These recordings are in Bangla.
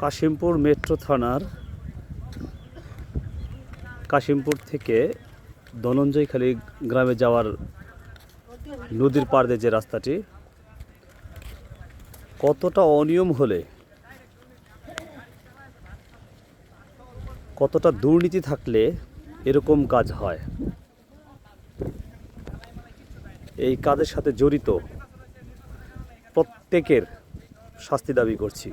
কাশিমপুর মেট্রো থানার কাশিমপুর থেকে ধনঞ্জয়খালী গ্রামে যাওয়ার নদীর পাড় দিয়ে যে রাস্তাটি, কতটা অনিয়ম হলে, কতটা দুর্নীতি থাকলে এরকম কাজ হয়। এই কাজের সাথে জড়িত প্রত্যেকের শাস্তি দাবি করছি।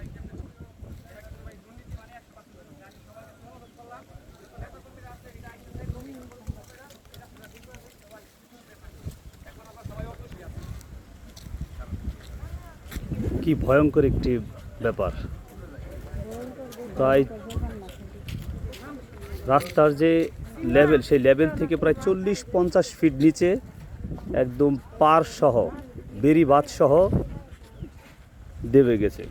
কি ভয়ঙ্কর একটি ব্যাপার। প্রায় রাস্তার যে লেভেল, সেই লেভেল থেকে প্রায় 40-50 ফিট নিচে একদম পার সহ, বেড়ি বাঁধ সহ দেবে গেছে।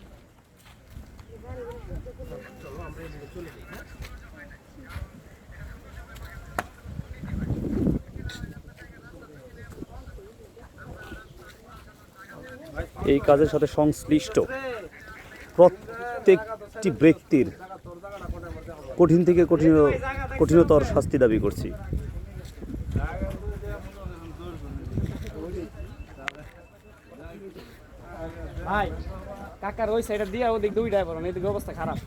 এই কাজের সাথে সংশ্লিষ্ট প্রত্যেকটি ব্যক্তির কঠিন থেকে কঠিনতর শাস্তি দাবি করছি। ভাই কাকার ওই সাইডে দিয়া ওদিক দুইটাই বলেন, এদিকে অবস্থা খারাপ।